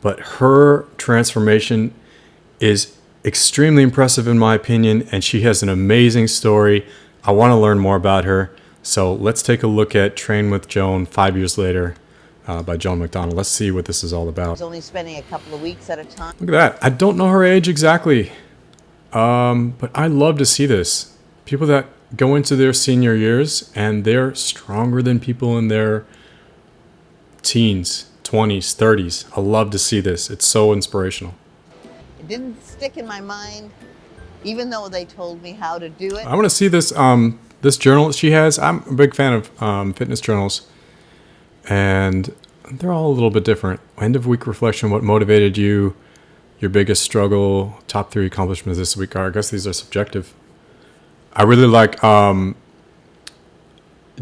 but her transformation is extremely impressive in my opinion, and she has an amazing story. I want to learn more about her. So let's take a look at Train with Joan 5 years later by Joan McDonald. Let's see what this is all about. I was only spending a couple of weeks at a time. Look at that. I don't know her age exactly, but I love to see this. People that go into their senior years and they're stronger than people in their teens, 20s, 30s. I love to see this. It's so inspirational. It didn't stick in my mind, even though they told me how to do it. I want to see this this journal that she has. I'm a big fan of fitness journals, and they're all a little bit different. End of week reflection, what motivated you, your biggest struggle, top 3 accomplishments this week. I guess these are subjective. I really like fitness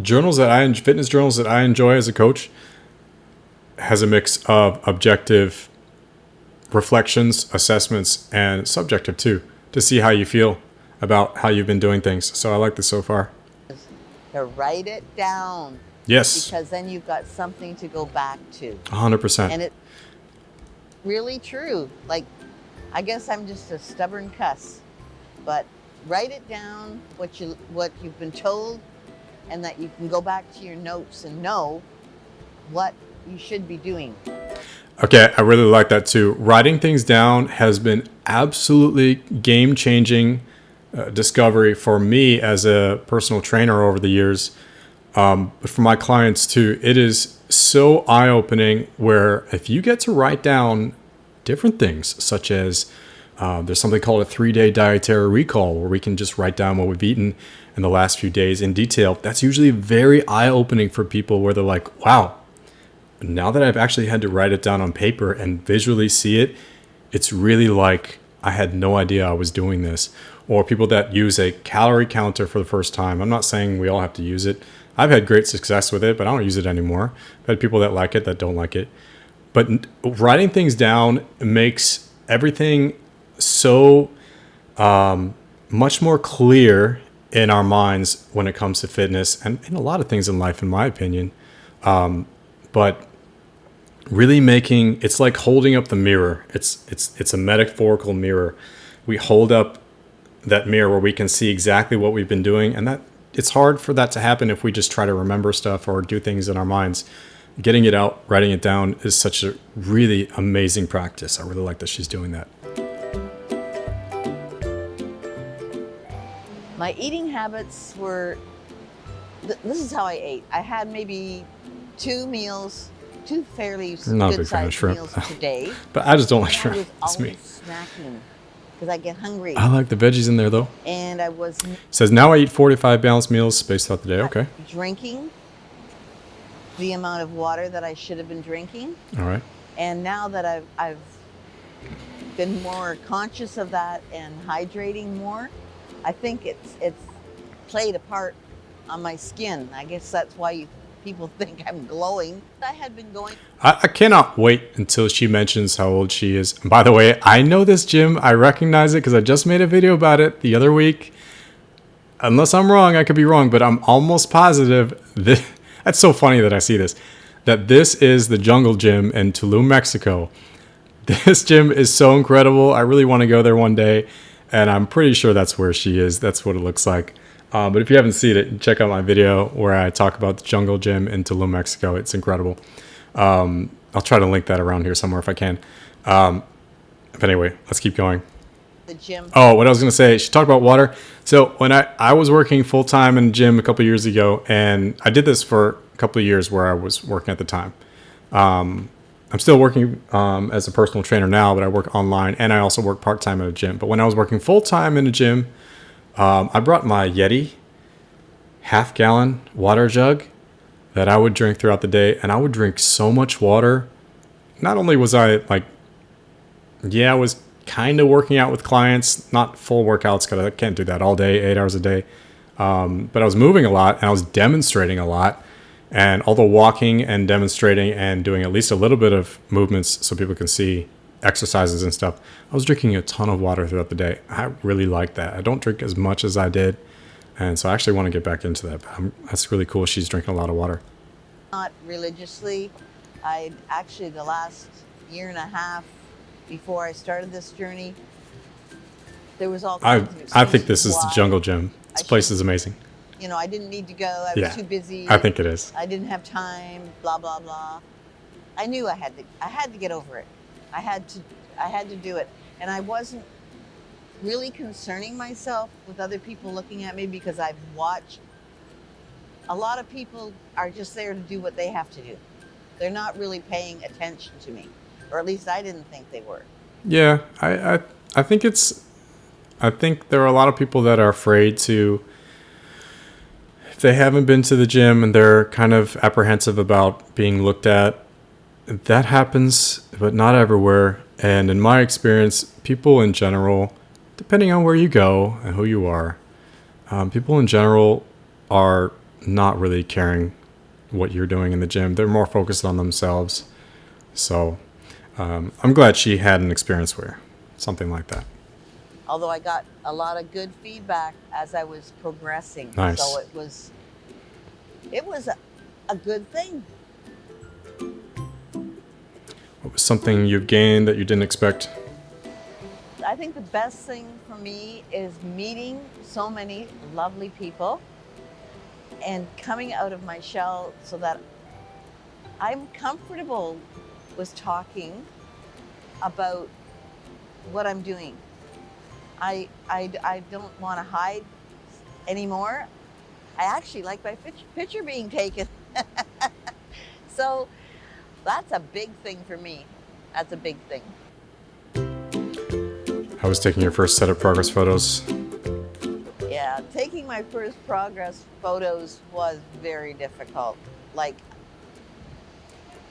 journals that I enjoy as a coach. Has a mix of objective reflections, assessments, and subjective too, to see how you feel about how you've been doing things. So I like this so far. To write it down. Yes. Because then you've got something to go back to. 100%. And it's really true. Like, I guess I'm just a stubborn cuss, but write it down, what you've been told, and that you can go back to your notes and know what you should be doing. Okay, I really like that too. Writing things down has been absolutely game-changing discovery for me as a personal trainer over the years, but for my clients too. It is so eye-opening where if you get to write down different things, such as there's something called a 3-day dietary recall, where we can just write down what we've eaten in the last few days in detail. That's usually very eye-opening for people, where they're like, wow, now that I've actually had to write it down on paper and visually see it, it's really like I had no idea I was doing this. Or people that use a calorie counter for the first time. I'm not saying we all have to use it. I've had great success with it, but I don't use it anymore. I've had people that like it, that don't like it. But writing things down makes everything so much more clear in our minds when it comes to fitness and a lot of things in life, in my opinion. But really making, it's like holding up the mirror. It's a metaphorical mirror. We hold up that mirror where we can see exactly what we've been doing, and that it's hard for that to happen if we just try to remember stuff or do things in our minds. Getting it out, writing it down is such a really amazing practice. I really like that she's doing that. My eating habits were, this is how I ate. I had maybe 2 fairly good sized meals today. But I just don't like shrimp. I was That's me. always snacking because I get hungry. I like the veggies in there though. And I was says now I eat 45 balanced meals spaced throughout the day. Okay. Drinking the amount of water that I should have been drinking. All right. And now that I've been more conscious of that and hydrating more, I think it's played a part on my skin. I guess that's why people think I'm glowing. I had been going. I cannot wait until she mentions how old she is. And by the way, I know this gym. I recognize it because I just made a video about it the other week. Unless I'm wrong, I could be wrong, but I'm almost positive. That's so funny that I see this. That this is the Jungle Gym in Tulum, Mexico. This gym is so incredible. I really want to go there one day. And I'm pretty sure that's where she is. That's what it looks like. But if you haven't seen it, check out my video where I talk about the Jungle Gym in Tulum, Mexico. It's incredible. I'll try to link that around here somewhere if I can. But anyway, let's keep going. The gym. Oh, what I was going to say, she talked about water. So when I was working full-time in a gym a couple of years ago, and I did this for a couple of years where I was working at the time. I'm still working as a personal trainer now, but I work online, and I also work part-time at a gym. But when I was working full-time in a gym, I brought my Yeti half-gallon water jug that I would drink throughout the day, and I would drink so much water. Not only was I I was kind of working out with clients, not full workouts because I can't do that all day, 8 hours a day. But I was moving a lot, and I was demonstrating a lot. And all the walking and demonstrating and doing at least a little bit of movements so people can see exercises and stuff, I was drinking a ton of water throughout the day. I really like that. I don't drink as much as I did. And so I actually want to get back into that. But that's really cool. She's drinking a lot of water. Not religiously. I actually, the last year and a half before I started this journey, there was all I kinds of I think excuses this is the why jungle gym. I This place is shouldn't. amazing. I didn't need to go. I was Yeah, too busy. I think it is. I didn't have time. Blah blah blah. I knew I had to. I had to get over it. I had to. I had to do it, and I wasn't really concerning myself with other people looking at me because I've watched a lot of people are just there to do what they have to do. They're not really paying attention to me, or at least I didn't think they were. Yeah, I think it's. I think there are a lot of people that are afraid to. If they haven't been to the gym and they're kind of apprehensive about being looked at, that happens, but not everywhere. And in my experience, people in general, depending on where you go and who you are, people in general are not really caring what you're doing in the gym. They're more focused on themselves. So I'm glad she had an experience where something like that. Although I got a lot of good feedback as I was progressing, Nice. so it was a good thing. What was something you've gained that you didn't expect? I think the best thing for me is meeting so many lovely people and coming out of my shell so that I'm comfortable with talking about what I'm doing. I don't want to hide anymore. I actually like my picture being taken. So that's a big thing for me. That's a big thing. I was taking your first set of progress photos. Yeah, taking my first progress photos was very difficult. Like,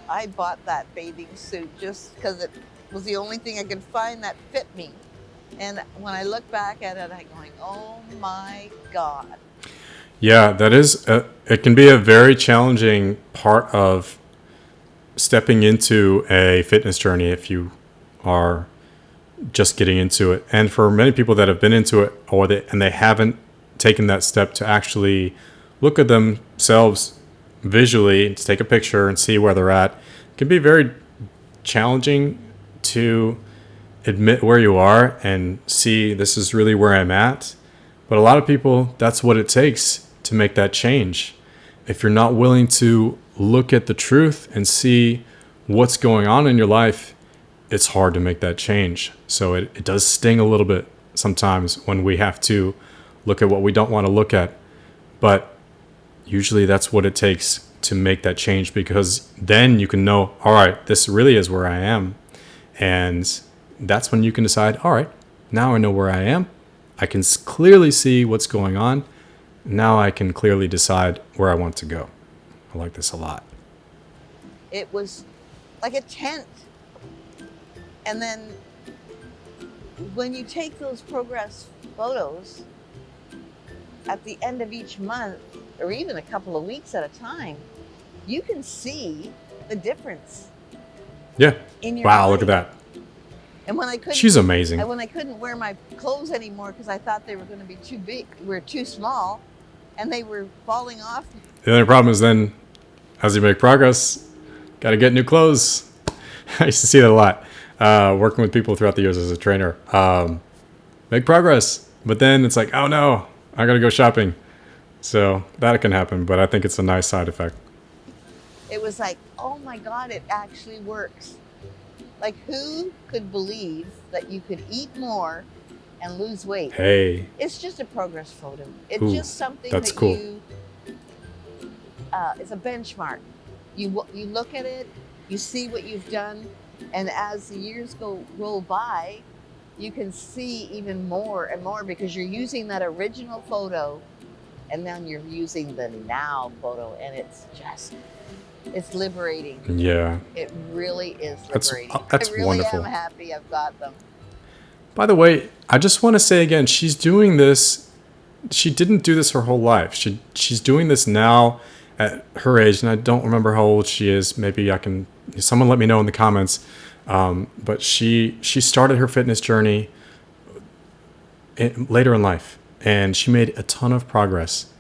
I bought that bathing suit just because it was the only thing I could find that fit me. And when I look back at it, I'm going, oh my God. Yeah, that is. It can be a very challenging part of stepping into a fitness journey if you are just getting into it. And for many people that have been into it and they haven't taken that step to actually look at themselves visually, to take a picture and see where they're at, it can be very challenging to admit where you are and see this is really where I'm at. But a lot of people, that's what it takes to make that change. If you're not willing to look at the truth and see what's going on in your life, it's hard to make that change. So it does sting a little bit sometimes when we have to look at what we don't want to look at. But usually that's what it takes to make that change, because then you can know, all right, this really is where I am. And that's when you can decide, all right, now I know where I am. I can clearly see what's going on. Now I can clearly decide where I want to go. I like this a lot. It was like a tent. And then when you take those progress photos at the end of each month, or even a couple of weeks at a time, you can see the difference Yeah. in your Wow, body. look at that. And when I couldn't, She's amazing. and when I couldn't wear my clothes anymore because I thought they were going to be too big, were too small, and they were falling off. The only problem is then, as you make progress, got to get new clothes. I used to see that a lot, working with people throughout the years as a trainer. Make progress, but then it's like, oh no, I got to go shopping. So that can happen, but I think it's a nice side effect. It was like, oh my God, it actually works. Like, who could believe that you could eat more and lose weight? Hey, It's just a progress photo. It's Ooh, just something that's that cool. it's a benchmark. You look at it, you see what you've done, and as the years roll by, you can see even more and more because you're using that original photo, and then you're using the now photo, and it's liberating. Yeah. It really is That's liberating. that's I really wonderful. am happy I've got them. By the way, I just want to say again, she's doing this. She didn't do this her whole life. She's doing this now at her age, and I don't remember how old she is. Maybe someone let me know in the comments. But she started her fitness journey later in life, and she made a ton of progress.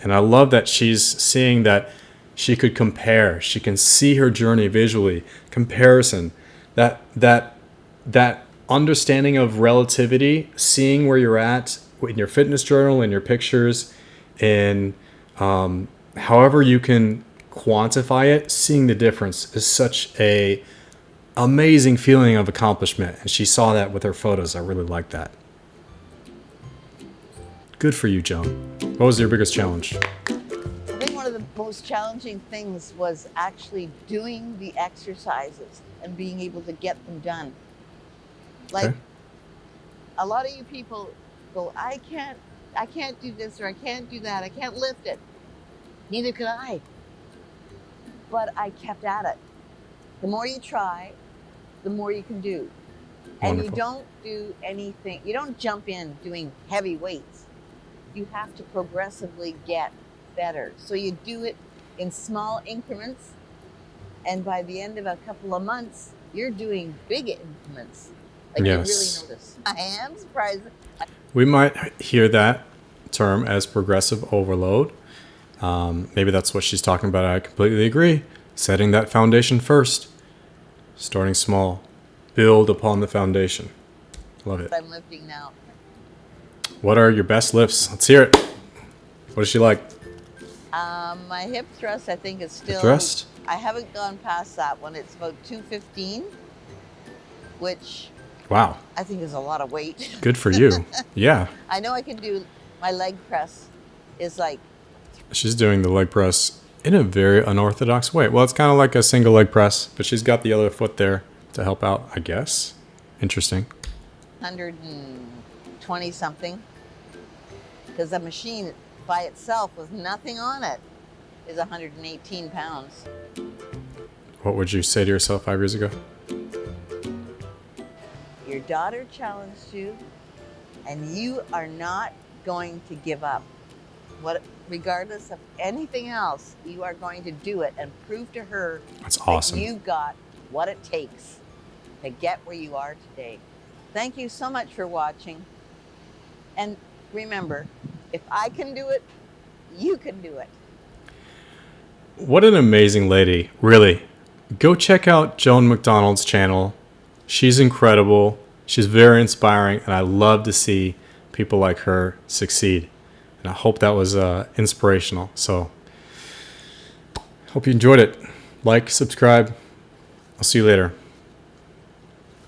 And I love that she's seeing that she could compare. She can see her journey visually, comparison. That understanding of relativity, seeing where you're at in your fitness journal, in your pictures, and however you can quantify it, seeing the difference is such a amazing feeling of accomplishment. And she saw that with her photos. I really like that. Good for you, Joan. What was your biggest challenge? I think one of the most challenging things was actually doing the exercises and being able to get them done. Like, Okay. a lot of you people go, I can't do this, or I can't do that, I can't lift it. Neither could I. But I kept at it. The more you try, the more you can do. And you Wonderful. don't do anything, you don't jump in doing heavy weights. You have to progressively get better. So you do it in small increments, and by the end of a couple of months, you're doing big increments. Like, Yes. you really notice. I am surprised. We might hear that term as progressive overload. Maybe that's what she's talking about. I completely agree. Setting that foundation first, starting small, build upon the foundation. Love it. I'm lifting now. What are your best lifts? Let's hear it. What is she like? My hip thrust, I think, is still. Thrust? I haven't gone past that one. It's about 215, which Wow. I think is a lot of weight. Good for you. Yeah. I know I can do my leg press. Is like, She's doing the leg press in a very unorthodox way. Well, it's kind of like a single leg press, but she's got the other foot there to help out, I guess. Interesting. 120 something, because the machine by itself with nothing on it is 118 pounds. What would you say to yourself 5 years ago? Your daughter challenged you, and you are not going to give up. Regardless of anything else, you are going to do it and prove to her That's awesome. that you got what it takes to get where you are today. Thank you so much for watching. And remember, if I can do it, you can do it. What an amazing lady. Really. Go check out Joan McDonald's channel. She's incredible. She's very inspiring, and I love to see people like her succeed. And I hope that was inspirational. So, hope you enjoyed it. Like, subscribe. I'll see you later.